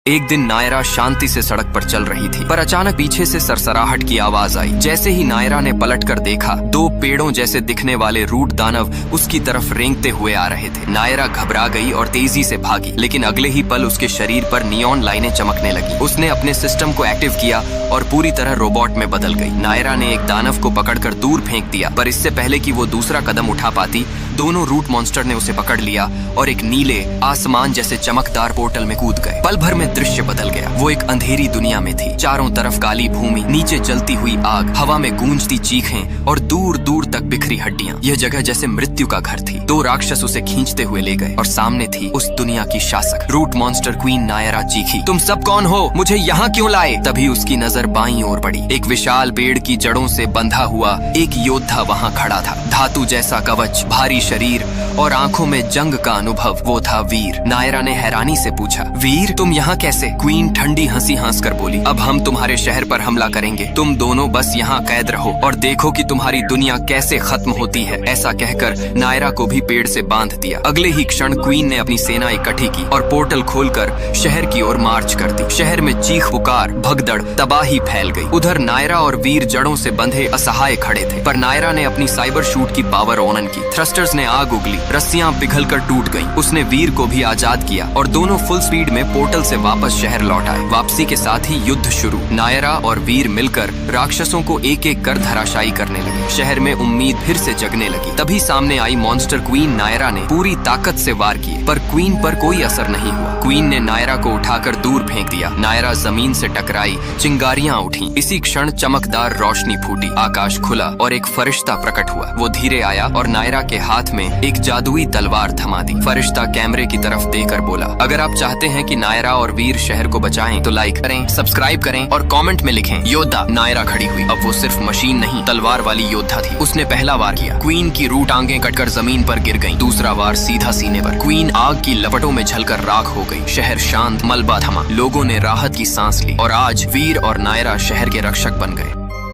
एक दिन नायरा शांति से सड़क पर चल रही थी, पर अचानक पीछे से सरसराहट की आवाज आई। जैसे ही नायरा ने पलटकर देखा, दो पेड़ों जैसे दिखने वाले रूट दानव उसकी तरफ रेंगते हुए आ रहे थे। नायरा घबरा गई और तेजी से भागी, लेकिन अगले ही पल उसके शरीर पर नियॉन लाइनें चमकने लगी। उसने अपने सिस्टम को एक्टिव किया और पूरी तरह रोबोट में बदल गई। नायरा ने एक दानव को पकड़कर दूर फेंक दिया, पर इससे पहले कि वो दूसरा कदम उठा पाती, दोनों रूट मॉन्स्टर ने उसे पकड़ लिया और एक नीले आसमान जैसे चमकदार पोर्टल में कूद गए। पल भर में दृश्य बदल गया। वो एक अंधेरी दुनिया में थी। चारों तरफ काली भूमि, नीचे जलती हुई आग, हवा में गूंजती चीखें और दूर दूर तक बिखरी हड्डियां। यह जगह जैसे मृत्यु का घर थी। दो राक्षस उसे खींचते हुए ले गए और सामने थी उस दुनिया की शासक। रूट मॉन्स्टर क्वीन नायरा चीखी, तुम सब कौन हो? मुझे यहाँ क्यों लाए? तभी उसकी नजर बाईं ओर पड़ी। एक विशाल पेड़ की जड़ों से बंधा हुआ एक योद्धा वहाँ खड़ा था। धातु जैसा कवच, भारी शरीर और आंखों में जंग का अनुभव। वो था वीर। नायरा ने हैरानी से पूछा, वीर तुम यहाँ कैसे? क्वीन ठंडी हंसी हंसकर बोली, अब हम तुम्हारे शहर पर हमला करेंगे। तुम दोनों बस यहाँ कैद रहो और देखो कि तुम्हारी दुनिया कैसे खत्म होती है। ऐसा कहकर नायरा को भी पेड़ से बांध दिया। अगले ही क्षण क्वीन ने अपनी सेना इकट्ठी की और पोर्टल खोलकर शहर की ओर मार्च कर दी। शहर में चीख पुकार, भगदड़, तबाही फैल गई। उधर नायरा और वीर जड़ों से बंधे असहाय खड़े थे, पर नायरा ने अपनी साइबर शूट की पावर ऑन की। थ्रस्टर्स ने आग उगली, रस्सियां पिघलकर टूट गईं। उसने वीर को भी आजाद किया और दोनों फुल स्पीड में पोर्टल से वापस शहर लौट आए। वापसी के साथ ही युद्ध शुरू। नायरा और वीर मिलकर राक्षसों को एक एक कर धराशायी करने लगे। शहर में उम्मीद फिर से जगने लगी। तभी सामने आई मॉन्स्टर क्वीन नायरा ने पूरी ताकत से वार किए, पर क्वीन पर कोई असर नहीं हुआ। क्वीन ने नायरा को उठाकर दूर फेंक दिया। नायरा जमीन से टकराई, चिंगारियां उठी। इसी क्षण चमकदार रोशनी फूटी, आकाश खुला और एक फरिश्ता प्रकट हुआ। वो धीरे आया और नायरा के हाथ में एक जादुई तलवार थमा दी। फरिश्ता कैमरे की तरफ देकर बोला, अगर आप चाहते हैं कि नायरा और वीर शहर को बचाएं तो लाइक करें, सब्सक्राइब करें और कमेंट में लिखें योद्धा। नायरा खड़ी हुई। अब वो सिर्फ मशीन नहीं, तलवार वाली योद्धा थी। उसने पहला वार किया। क्वीन की रूट टांगें कटकर जमीन पर गिर गईं। दूसरा वार सीधा सीने पर। क्वीन आग की लपटों में झलकर राख हो गई। शहर शांत, मलबा थमा। लोगों ने राहत की सांस ली और आज वीर और नायरा शहर के रक्षक बन गए।